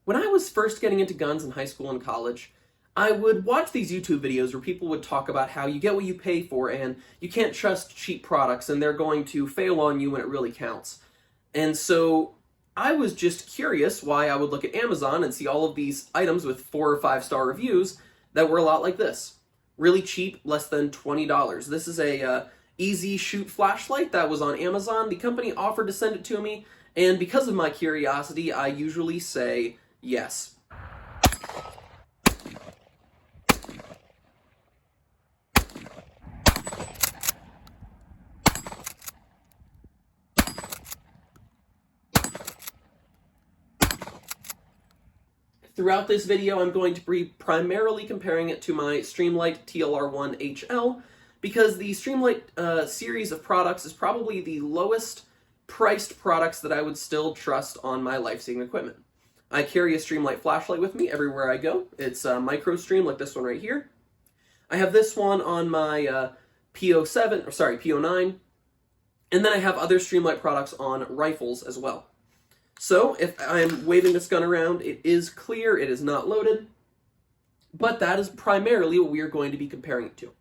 When I was first getting into guns in high school and college, I would watch these YouTube videos where people would talk about how you get what you pay for and you can't trust cheap products and they're going to fail on you when it really counts. And so I was just curious why I would look at Amazon and see all of these items with 4 or 5 star reviews that were a lot like this. Really cheap, less than $20. This is a EZShoot flashlight that was on Amazon. The company offered to send it to me, and because of my curiosity, I usually say yes. Throughout this video, I'm going to be primarily comparing it to my Streamlight TLR1 HL, because the Streamlight series of products is probably the lowest priced products that I would still trust on my life-saving equipment. I carry a Streamlight flashlight with me everywhere I go. It's a micro stream like this one right here. I have this one on my PO9, and then I have other Streamlight products on rifles as well. So if I'm waving this gun around, it is clear, it is not loaded, but that is primarily what we are going to be comparing it to.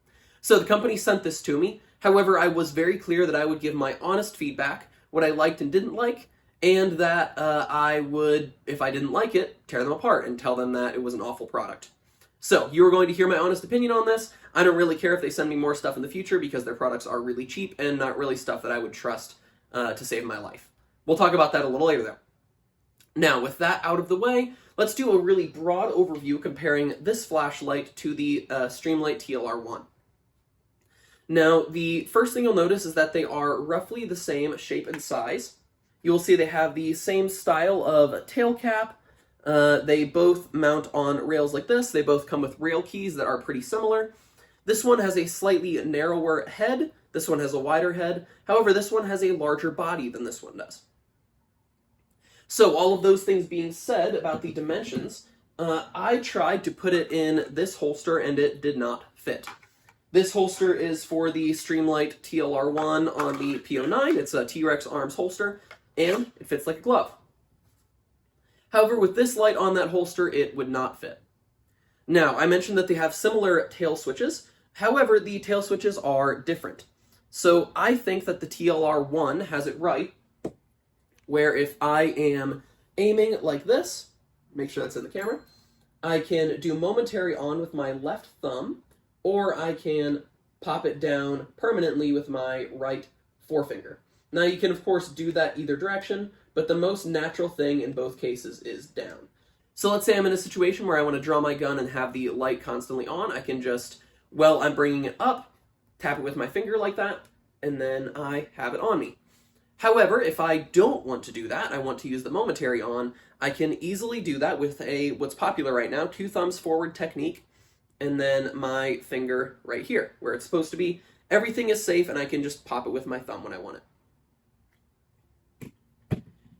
So the company sent this to me. However, I was very clear that I would give my honest feedback, what I liked and didn't like, and that I would, if I didn't like it, tear them apart and tell them that it was an awful product. So you are going to hear my honest opinion on this. I don't really care if they send me more stuff in the future because their products are really cheap and not really stuff that I would trust to save my life. We'll talk about that a little later though. Now, with that out of the way, let's do a really broad overview comparing this flashlight to the Streamlight TLR1. Now, the first thing you'll notice is that they are roughly the same shape and size. You'll see they have the same style of tail cap. They both mount on rails like this. They both come with rail keys that are pretty similar. This one has a slightly narrower head. This one has a wider head. However, this one has a larger body than this one does. So all of those things being said about the dimensions, I tried to put it in this holster and it did not fit. This holster is for the Streamlight TLR1 on the PO9. It's a T-Rex arms holster and it fits like a glove. However, with this light on that holster, it would not fit. Now, I mentioned that they have similar tail switches. However, the tail switches are different. So I think that the TLR1 has it right, where if I am aiming like this, make sure that's in the camera, I can do momentary on with my left thumb, or I can pop it down permanently with my right forefinger. Now you can of course do that either direction, but the most natural thing in both cases is down. So let's say I'm in a situation where I want to draw my gun and have the light constantly on. I can just, while I'm bringing it up, tap it with my finger like that, and then I have it on me. However, if I don't want to do that, I want to use the momentary on, I can easily do that with what's popular right now, 2 thumbs forward technique, and then my finger right here, where it's supposed to be. Everything is safe, and I can just pop it with my thumb when I want it.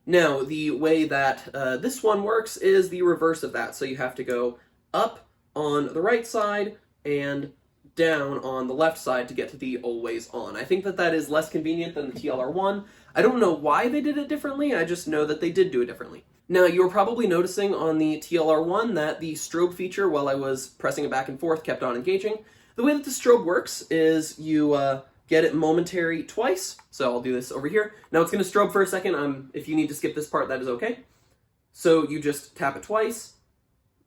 Now, the way that this one works is the reverse of that. So you have to go up on the right side and down on the left side to get to the always on. I think that that is less convenient than the TLR1. I don't know why they did it differently, I just know that they did do it differently. Now, you were probably noticing on the TLR1 that the strobe feature, while I was pressing it back and forth, kept on engaging. The way that the strobe works is you get it momentary twice, so I'll do this over here. Now it's going to strobe for a second. If you need to skip this part, that is okay. So you just tap it twice,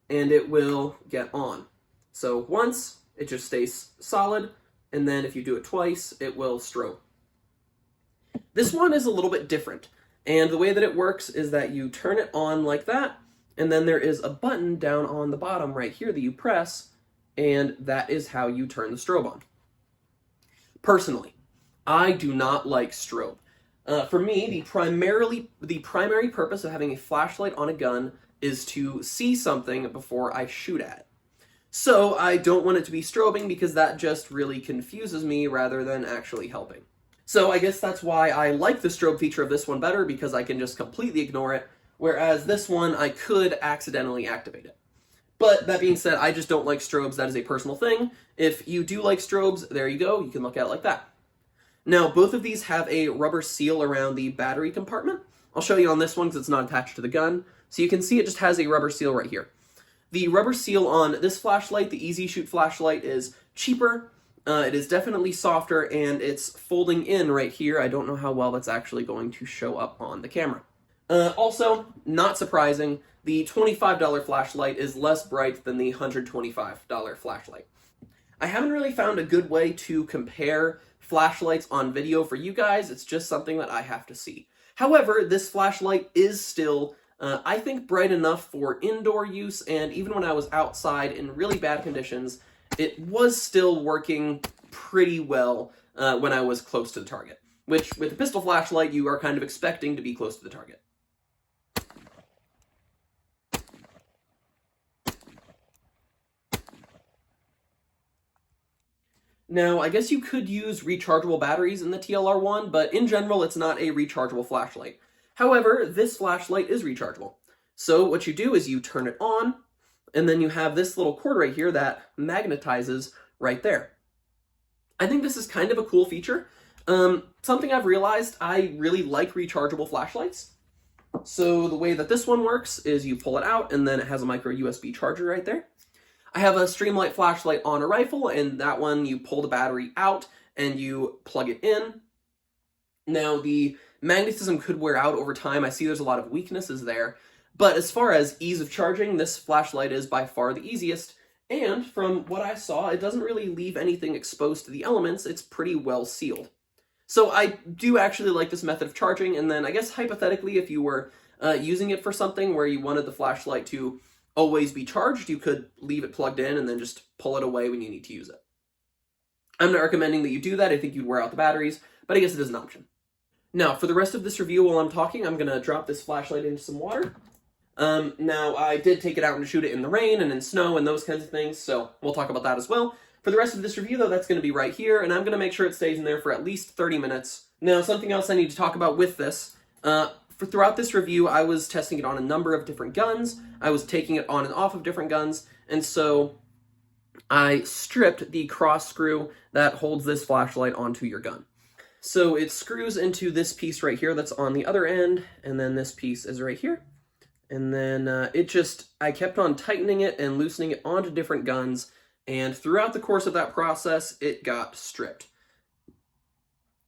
and it will get on. So once, it just stays solid, and then if you do it twice, it will strobe. This one is a little bit different, and the way that it works is that you turn it on like that, and then there is a button down on the bottom right here that you press, and that is how you turn the strobe on. Personally, I do not like strobe. For me, the primary purpose of having a flashlight on a gun is to see something before I shoot at it. So I don't want it to be strobing because that just really confuses me rather than actually helping. So I guess that's why I like the strobe feature of this one better, because I can just completely ignore it, whereas this one I could accidentally activate it. But that being said, I just don't like strobes. That is a personal thing. If you do like strobes, there you go. You can look at it like that. Now, both of these have a rubber seal around the battery compartment. I'll show you on this one because it's not attached to the gun. So you can see it just has a rubber seal right here. The rubber seal on this flashlight, the EZShoot flashlight, is cheaper. It is definitely softer, and it's folding in right here. I don't know how well that's actually going to show up on the camera. Also, not surprising, the $25 flashlight is less bright than the $125 flashlight. I haven't really found a good way to compare flashlights on video for you guys. It's just something that I have to see. However, this flashlight is still, I think, bright enough for indoor use, and even when I was outside in really bad conditions, it was still working pretty well when I was close to the target, which with a pistol flashlight, you are kind of expecting to be close to the target. Now, I guess you could use rechargeable batteries in the TLR1, but in general, it's not a rechargeable flashlight. However, this flashlight is rechargeable. So what you do is you turn it on, and then you have this little cord right here that magnetizes right there. I think this is kind of a cool feature. Something I've realized, I really like rechargeable flashlights. So the way that this one works is you pull it out, and then it has a micro USB charger right there. I have a Streamlight flashlight on a rifle, and that one you pull the battery out and you plug it in. Now, the magnetism could wear out over time. I see there's a lot of weaknesses there. But as far as ease of charging, this flashlight is by far the easiest. And from what I saw, it doesn't really leave anything exposed to the elements. It's pretty well sealed. So I do actually like this method of charging. And then I guess hypothetically, if you were using it for something where you wanted the flashlight to always be charged, you could leave it plugged in and then just pull it away when you need to use it. I'm not recommending that you do that. I think you'd wear out the batteries, but I guess it is an option. Now, for the rest of this review while I'm talking, I'm going to drop this flashlight into some water. Now, I did take it out and shoot it in the rain and in snow and those kinds of things, so we'll talk about that as well. For the rest of this review, though, that's going to be right here, and I'm going to make sure it stays in there for at least 30 minutes. Now, something else I need to talk about with this. Throughout this review, I was testing it on a number of different guns. I was taking it on and off of different guns, and so I stripped the cross screw that holds this flashlight onto your gun. So it screws into this piece right here that's on the other end, and then this piece is right here. And then I kept on tightening it and loosening it onto different guns, and throughout the course of that process, it got stripped.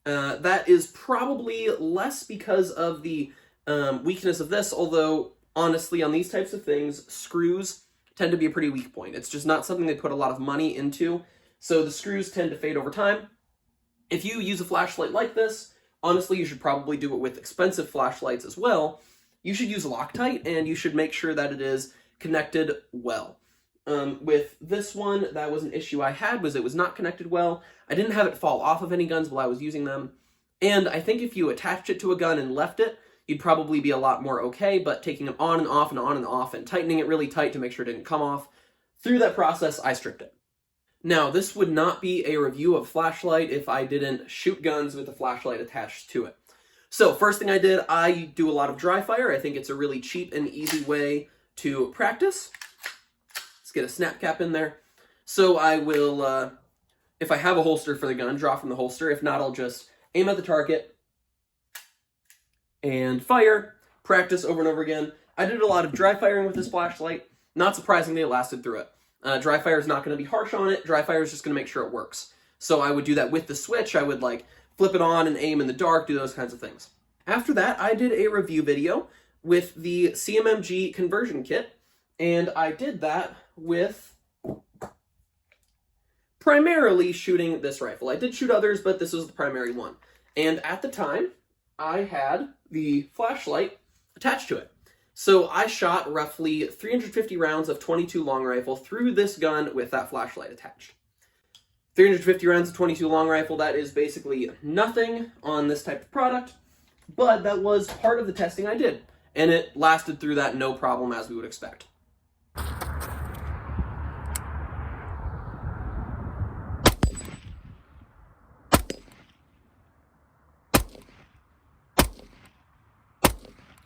That is probably less because of the weakness of this, although honestly on these types of things, screws tend to be a pretty weak point. It's just not something they put a lot of money into, so the screws tend to fade over time. If you use a flashlight like this, honestly you should probably do it with expensive flashlights as well. You should use Loctite, and you should make sure that it is connected well. With this one, that was an issue I had, was it was not connected well. I didn't have it fall off of any guns while I was using them. And I think if you attached it to a gun and left it, you'd probably be a lot more okay, but taking it on and off and on and off and tightening it really tight to make sure it didn't come off, through that process, I stripped it. Now, this would not be a review of flashlight if I didn't shoot guns with a flashlight attached to it. So, first thing I did, I do a lot of dry fire. I think it's a really cheap and easy way to practice. Let's get a snap cap in there. So I will, if I have a holster for the gun, draw from the holster. If not, I'll just aim at the target and fire, practice over and over again. I did a lot of dry firing with this flashlight. Not surprisingly, it lasted through it. Dry fire is not going to be harsh on it. Dry fire is just going to make sure it works. So I would do that with the switch. I would flip it on and aim in the dark, do those kinds of things. After that, I did a review video with the CMMG conversion kit, and I did that with primarily shooting this rifle. I did shoot others, but this was the primary one. And at the time, I had the flashlight attached to it. So I shot roughly 350 rounds of .22 long rifle through this gun with that flashlight attached. 350 rounds of .22 long rifle, that is basically nothing on this type of product, but that was part of the testing I did, and it lasted through that no problem, as we would expect.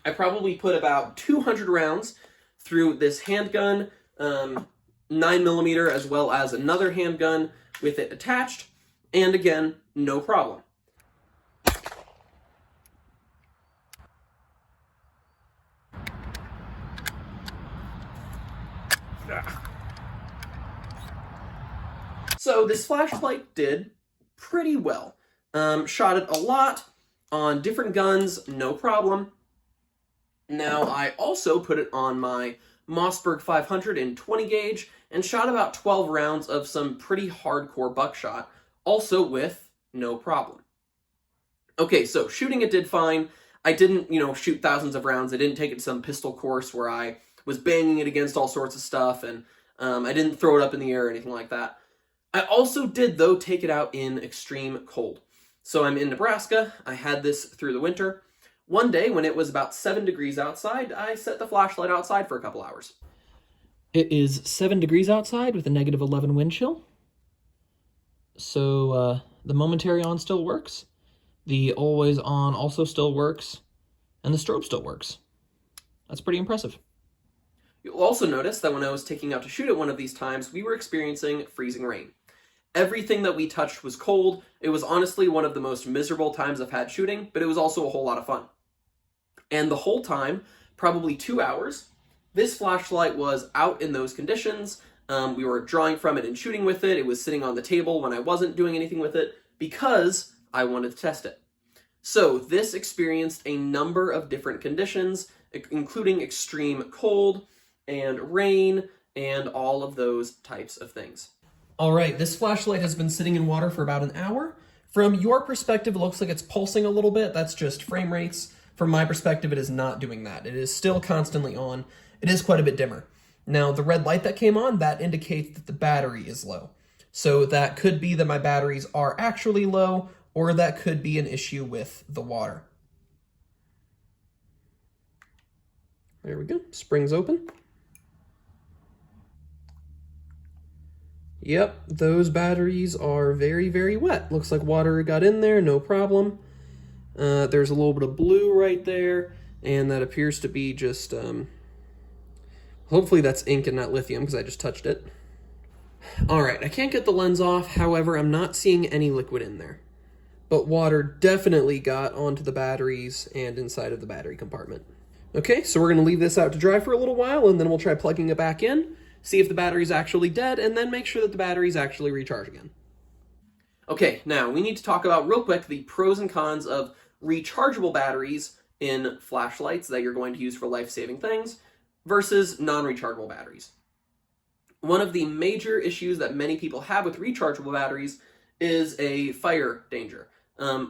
I probably put about 200 rounds through this handgun, 9mm, as well as another handgun with it attached, and again, no problem. So this flashlight did pretty well. Shot it a lot on different guns, no problem. Now I also put it on my Mossberg 500 in 20 gauge and shot about 12 rounds of some pretty hardcore buckshot, also with no problem. Okay, so shooting it did fine. I didn't, shoot thousands of rounds. I didn't take it to some pistol course where I was banging it against all sorts of stuff, and I didn't throw it up in the air or anything like that. I also did, though, take it out in extreme cold. So I'm in Nebraska. I had this through the winter. One day, when it was about 7 degrees outside, I set the flashlight outside for a couple hours. It is 7 degrees outside with a -11 wind chill. So the momentary on still works. The always on also still works. And the strobe still works. That's pretty impressive. You'll also notice that when I was taking out to shoot it one of these times, we were experiencing freezing rain. Everything that we touched was cold. It was honestly one of the most miserable times I've had shooting, but it was also a whole lot of fun. And the whole time, probably 2 hours, this flashlight was out in those conditions. We were drawing from it and shooting with it. It was sitting on the table when I wasn't doing anything with it because I wanted to test it. So this experienced a number of different conditions, including extreme cold and rain and all of those types of things. All right, this flashlight has been sitting in water for about an hour. From your perspective, it looks like it's pulsing a little bit. That's just frame rates. From my perspective, it is not doing that. It is still constantly on. It is quite a bit dimmer. Now, the red light that came on, that indicates that the battery is low. So that could be that my batteries are actually low, or that could be an issue with the water. There we go, springs open. Yep, those batteries are very, very wet. Looks like water got in there, no problem. There's a little bit of blue right there, and that appears to be just, hopefully that's ink and not lithium because I just touched it. All right, I can't get the lens off. However, I'm not seeing any liquid in there. But water definitely got onto the batteries and inside of the battery compartment. Okay, so we're gonna leave this out to dry for a little while, and then we'll try plugging it back in, see if the battery's actually dead, and then make sure that the batteries actually recharge again. Okay, now we need to talk about real quick the pros and cons of rechargeable batteries in flashlights that you're going to use for life-saving things versus non-rechargeable batteries. One of the major issues that many people have with rechargeable batteries is a fire danger.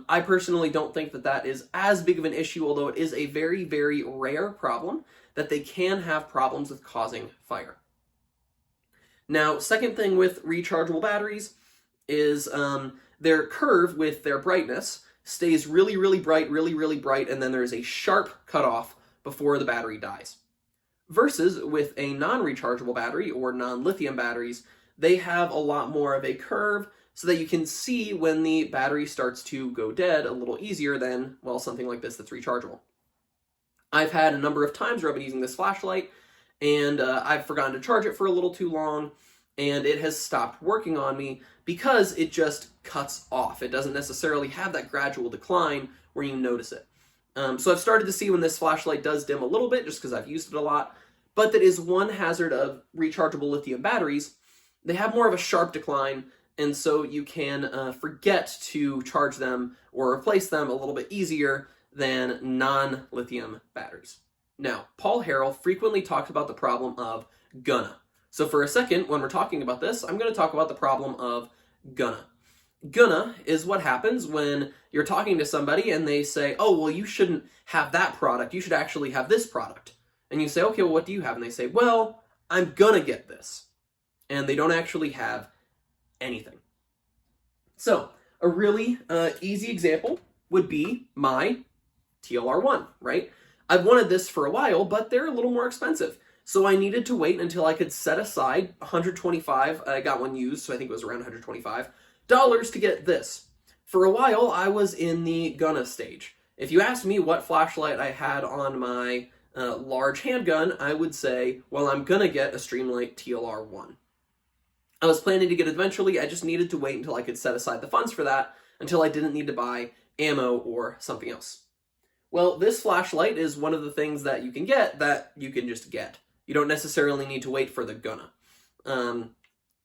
I personally don't think that that is as big of an issue, although it is a very, very rare problem that they can have problems with causing fire. Now, second thing with rechargeable batteries is their curve with their brightness stays really, really bright, really, really bright, and then there's a sharp cutoff before the battery dies. Versus with a non-rechargeable battery or non-lithium batteries, they have a lot more of a curve so that you can see when the battery starts to go dead a little easier than, well, something like this that's rechargeable. I've had a number of times where I've been using this flashlight and I've forgotten to charge it for a little too long, and it has stopped working on me because it just cuts off. It doesn't necessarily have that gradual decline where you notice it. So I've started to see when this flashlight does dim a little bit just because I've used it a lot, but that is one hazard of rechargeable lithium batteries. They have more of a sharp decline, and so you can forget to charge them or replace them a little bit easier than non-lithium batteries. Now, Paul Harrell frequently talks about the problem of gonna. So for a second, when we're talking about this, I'm going to talk about the problem of gonna. Gonna is what happens when you're talking to somebody and they say, oh, well, you shouldn't have that product. You should actually have this product. And you say, okay, well, what do you have? And they say, well, I'm gonna get this. And they don't actually have anything. So a really easy example would be my TLR1, right? I've wanted this for a while, but they're a little more expensive. So I needed to wait until I could set aside $125. I got one used, so I think it was around $125 to get this. For a while, I was in the gonna stage. If you asked me what flashlight I had on my large handgun, I would say, well, I'm gonna get a Streamlight TLR1. I was planning to get it eventually. I just needed to wait until I could set aside the funds for that, until I didn't need to buy ammo or something else. Well, this flashlight is one of the things that you can get that you can just get. You don't necessarily need to wait for the gunna.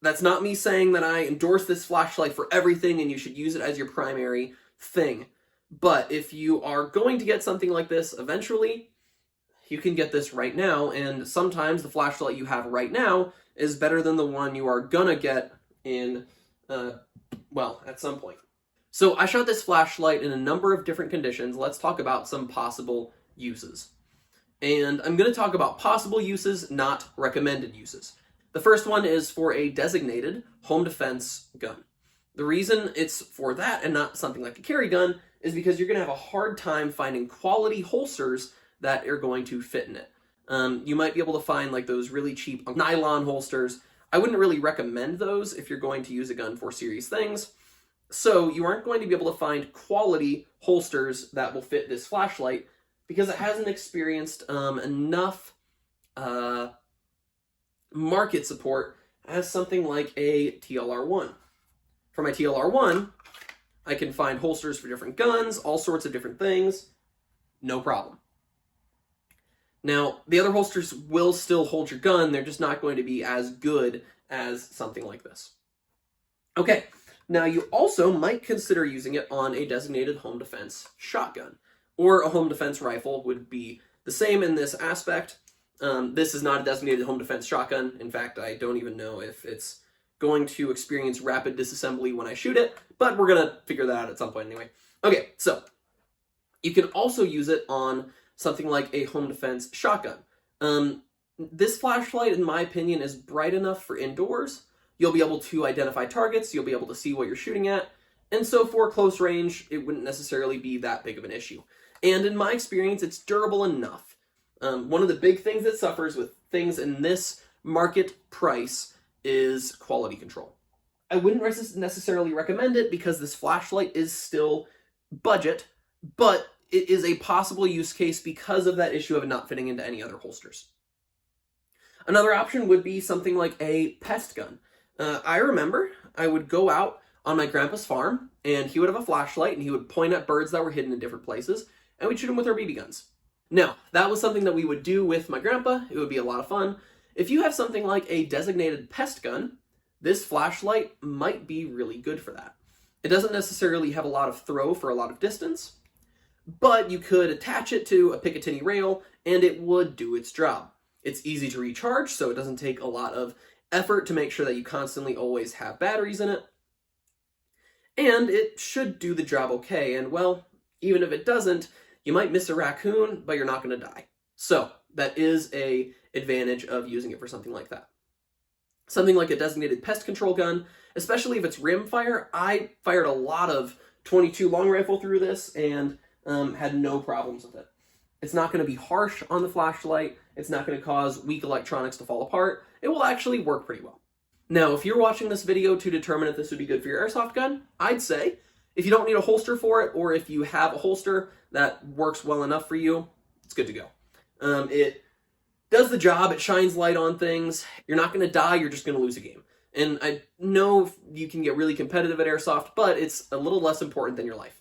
That's not me saying that I endorse this flashlight for everything and you should use it as your primary thing. But if you are going to get something like this eventually, you can get this right now, and sometimes the flashlight you have right now is better than the one you are gonna get in, well, at some point. So I shot this flashlight in a number of different conditions. Let's talk about some possible uses. And I'm going to talk about possible uses, not recommended uses. The first one is for a designated home defense gun. The reason it's for that and not something like a carry gun is because you're going to have a hard time finding quality holsters that are going to fit in it. You might be able to find like those really cheap nylon holsters. I wouldn't really recommend those if you're going to use a gun for serious things. So you aren't going to be able to find quality holsters that will fit this flashlight because it hasn't experienced enough market support as something like a TLR1. For my TLR1, I can find holsters for different guns, all sorts of different things, no problem. Now, the other holsters will still hold your gun, they're just not going to be as good as something like this. Okay, now you also might consider using it on a designated home defense shotgun, or a home defense rifle would be the same in this aspect. This is not a designated home defense shotgun. In fact, I don't even know if it's going to experience rapid disassembly when I shoot it, but we're going to figure that out at some point anyway. Okay, so you can also use it on something like a home defense shotgun. This flashlight, in my opinion, is bright enough for indoors. You'll be able to identify targets, you'll be able to see what you're shooting at, and so for close range, it wouldn't necessarily be that big of an issue. And in my experience, it's durable enough. One of the big things that suffers with things in this market price is quality control. I wouldn't necessarily recommend it because this flashlight is still budget, but it is a possible use case because of that issue of it not fitting into any other holsters. Another option would be something like a pest gun. I remember I would go out on my grandpa's farm and he would have a flashlight and he would point at birds that were hidden in different places and we'd shoot them with our BB guns. Now, that was something that we would do with my grandpa. It would be a lot of fun. If you have something like a designated pest gun, this flashlight might be really good for that. It doesn't necessarily have a lot of throw for a lot of distance, but you could attach it to a Picatinny rail and it would do its job. It's easy to recharge, so it doesn't take a lot of effort to make sure that you constantly always have batteries in it. And it should do the job okay, and well, even if it doesn't, you might miss a raccoon, but you're not going to die. So that is an advantage of using it for something like that. Something like a designated pest control gun, especially if it's rim fire. I fired a lot of .22 long rifle through this and had no problems with it. It's not going to be harsh on the flashlight. It's not going to cause weak electronics to fall apart. It will actually work pretty well. Now, if you're watching this video to determine if this would be good for your airsoft gun, I'd say if you don't need a holster for it, or if you have a holster that works well enough for you, it's good to go. It does the job, it shines light on things. You're not going to die, you're just going to lose a game. And I know you can get really competitive at airsoft, but it's a little less important than your life.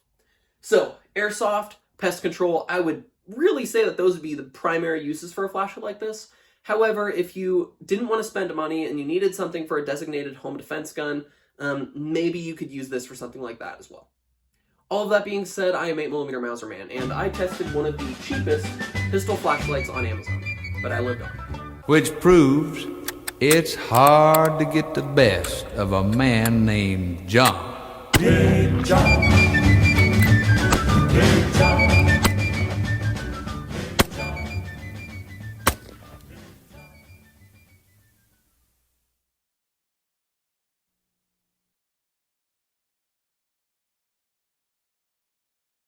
So, airsoft, pest control, I would really say that those would be the primary uses for a flashlight like this. However, if you didn't want to spend money and you needed something for a designated home defense gun, maybe you could use this for something like that as well. All of that being said, I am 8mm Mauser Man, and I tested one of the cheapest pistol flashlights on Amazon, but I lived on. Which proves it's hard to get the best of a man named John. Big John. Big John.